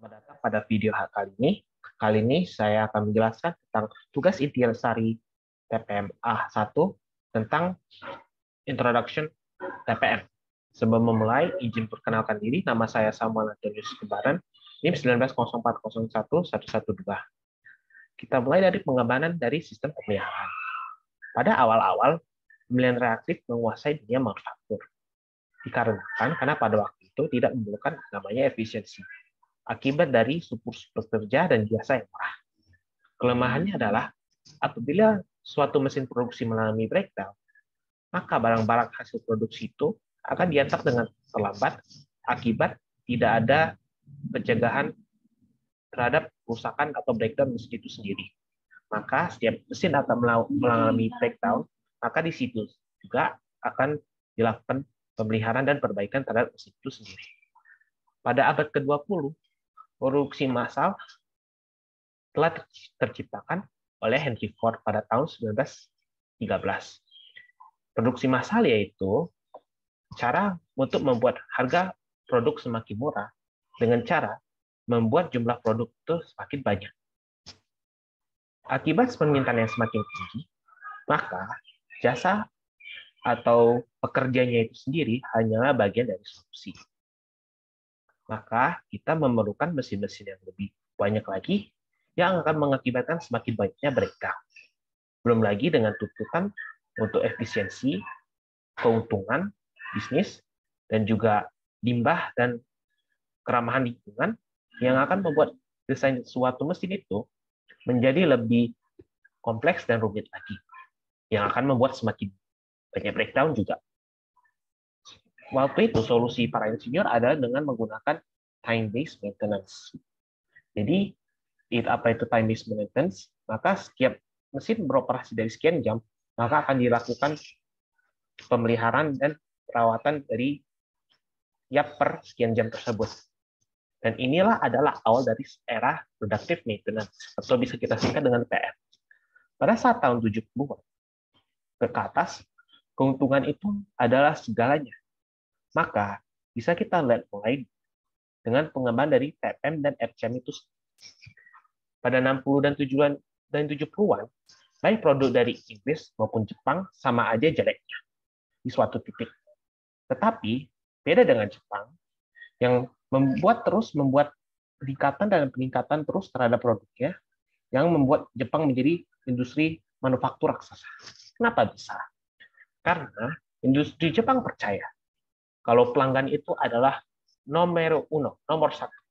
Selamat datang pada video kali ini. Kali ini saya akan menjelaskan tentang tugas intisari TPM A1 tentang Introduction TPM. Sebelum memulai, izin perkenalkan diri. Nama saya Samuel Antonius Kebaran, NIM 190401112. Kita mulai dari pengembangan dari sistem pemeliharaan. Pada awal-awal, pemilihan reaktif menguasai dunia manufaktur. Dikarenakan karena pada waktu itu tidak memerlukan namanya efisiensi, akibat dari super kerja dan jasa yang murah. Kelemahannya adalah apabila suatu mesin produksi mengalami breakdown, maka barang-barang hasil produksi itu akan diantar dengan terlambat akibat tidak ada pencegahan terhadap kerusakan atau breakdown mesin itu sendiri. Maka setiap mesin akan mengalami breakdown, maka di situ juga akan dilakukan pemeliharaan dan perbaikan terhadap mesin itu sendiri. Pada abad ke-20, produksi massal telah terciptakan oleh Henry Ford pada tahun 1913. Produksi massal yaitu cara untuk membuat harga produk semakin murah dengan cara membuat jumlah produk itu semakin banyak. Akibat permintaan yang semakin tinggi, maka jasa atau pekerjanya itu sendiri hanyalah bagian dari solusi. Maka kita memerlukan mesin-mesin yang lebih banyak lagi yang akan mengakibatkan semakin banyaknya breakdown. Belum lagi dengan tuntutan untuk efisiensi, keuntungan bisnis, dan juga limbah dan keramahan lingkungan yang akan membuat desain suatu mesin itu menjadi lebih kompleks dan rumit lagi, yang akan membuat semakin banyak breakdown juga. Waktu itu solusi para insinyur adalah dengan menggunakan time-based maintenance. Jadi, apa itu time-based maintenance? Maka setiap mesin beroperasi dari sekian jam, maka akan dilakukan pemeliharaan dan perawatan dari per sekian jam tersebut. Dan inilah adalah awal dari era productive maintenance, atau bisa kita singkat dengan PM. Pada saat tahun 70-an ke atas, keuntungan itu adalah segalanya. Maka bisa kita lihat mulai dengan pengembangan dari TPM dan RCM itu. Pada 60 dan 70-an, baik produk dari Inggris maupun Jepang sama aja jeleknya di suatu titik. Tetapi beda dengan Jepang yang terus membuat peningkatan terus terhadap produknya, yang membuat Jepang menjadi industri manufaktur raksasa. Kenapa bisa? Karena industri Jepang percaya kalau pelanggan itu adalah nomor satu.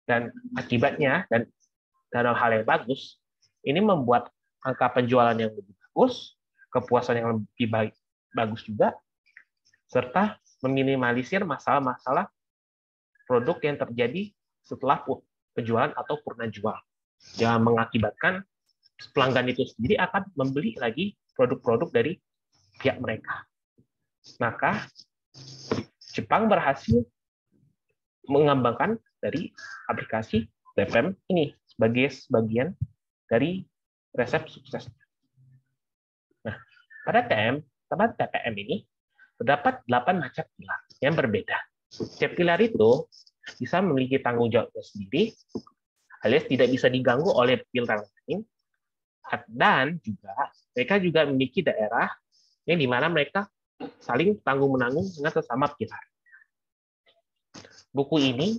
Dan akibatnya, dan dalam hal yang bagus, ini membuat angka penjualan yang lebih bagus, kepuasan yang lebih bagus juga, serta meminimalisir masalah-masalah produk yang terjadi setelah penjualan atau purna jual, yang mengakibatkan pelanggan itu sendiri akan membeli lagi produk-produk dari pihak mereka. Maka Jepang berhasil mengembangkan dari aplikasi TPM ini sebagai sebagian dari resep suksesnya. Nah, pada TPM ini terdapat 8 macam pilar yang berbeda. Setiap pilar itu bisa memiliki tanggung jawabnya sendiri, alias tidak bisa diganggu oleh pilar lain, dan juga mereka juga memiliki daerah yang dimana mereka saling tanggung-menanggung dengan sesama pilar. Buku ini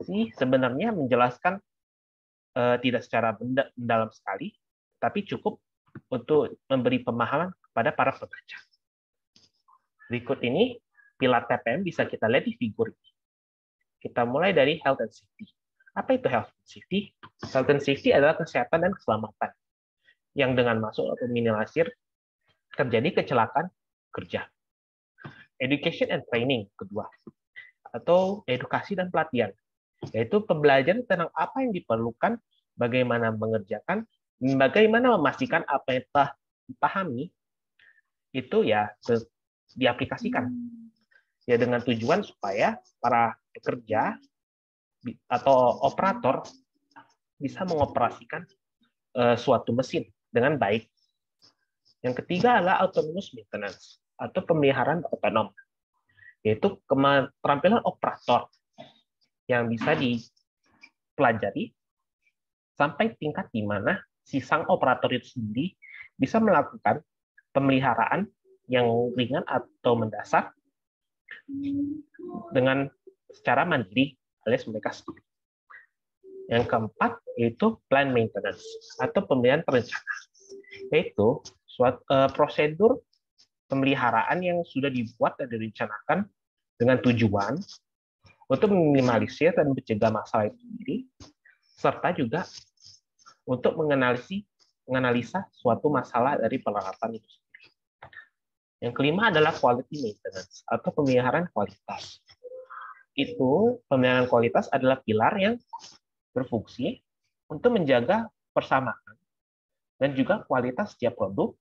sih sebenarnya menjelaskan tidak secara mendalam sekali, tapi cukup untuk memberi pemahaman kepada para pembaca. Berikut ini pilar TPM bisa kita lihat di figur ini. Kita mulai dari health and safety. Apa itu health and safety? Health and safety adalah kesehatan dan keselamatan yang dengan masuk atau minimalisir terjadi kecelakaan kerja. Education and training kedua, atau edukasi dan pelatihan, yaitu pembelajaran tentang apa yang diperlukan, bagaimana mengerjakan, bagaimana memastikan apa yang telah dipahami itu ya diaplikasikan, ya dengan tujuan supaya para pekerja atau operator bisa mengoperasikan suatu mesin dengan baik. Yang ketiga adalah autonomous maintenance, atau pemeliharaan otonom, yaitu keterampilan operator yang bisa pelajari sampai tingkat di mana si sang operator itu sendiri bisa melakukan pemeliharaan yang ringan atau mendasar dengan secara mandiri alias mereka sendiri. Yang keempat yaitu plan maintenance atau pemeliharaan terencana, yaitu suatu prosedur pemeliharaan yang sudah dibuat dan direncanakan dengan tujuan untuk meminimalisir dan mencegah masalah itu sendiri, serta juga untuk menganalisa suatu masalah dari peralatan itu sendiri. Yang kelima adalah quality maintenance atau pemeliharaan kualitas. Itu pemeliharaan kualitas adalah pilar yang berfungsi untuk menjaga persamaan dan juga kualitas setiap produk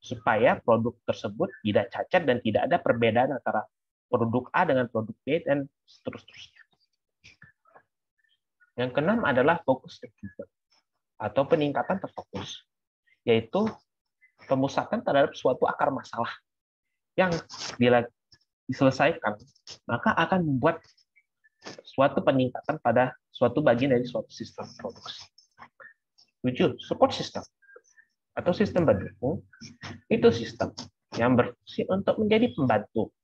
supaya produk tersebut tidak cacat dan tidak ada perbedaan antara produk A dengan produk B dan seterusnya. Yang keenam adalah focus improvement atau peningkatan terfokus, yaitu pemusatan terhadap suatu akar masalah yang bila diselesaikan maka akan membuat suatu peningkatan pada suatu bagian dari suatu sistem produksi. 7. Support system atau sistem pendukung itu sistem yang berfungsi untuk menjadi pembantu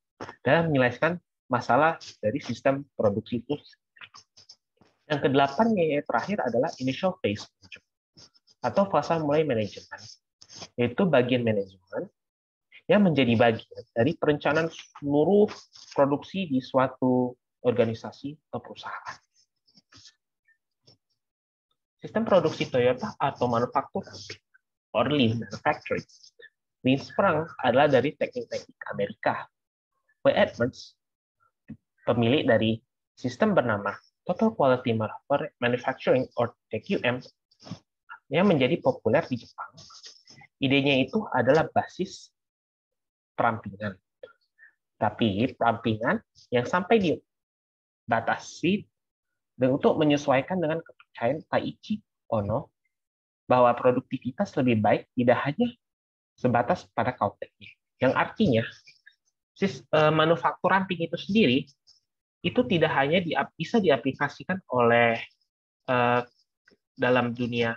dalam menyelesaikan masalah dari sistem produksi itu. Yang kedelapan yang terakhir adalah initial phase atau fase mulai manajemen, yaitu bagian manajemen yang menjadi bagian dari perencanaan seluruh produksi di suatu organisasi atau perusahaan. Sistem produksi Toyota atau manufaktur or lean manufacturing. Lean sprang adalah dari teknik-teknik Amerika. W. Edwards, pemilik dari sistem bernama Total Quality Manufacturing or TQM, yang menjadi populer di Jepang. Idenya itu adalah basis perampingan. Tapi perampingan yang sampai dibatasi untuk menyesuaikan dengan kepercayaan Taiichi Ohno bahwa produktivitas lebih baik tidak hanya sebatas pada kauteknya. Yang artinya, manufaktur ramping itu sendiri itu tidak hanya bisa diaplikasikan oleh dalam dunia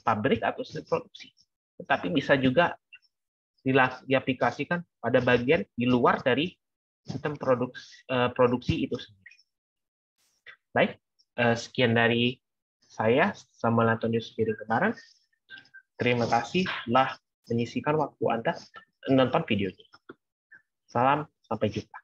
pabrik atau sistem produksi, tetapi bisa juga diaplikasikan pada bagian di luar dari sistem produksi itu sendiri. Baik, sekian dari saya, Samuel Antonius Giring-Kebaran. Terima kasih telah menyisikan waktu Anda menonton videonya. Salam, sampai jumpa.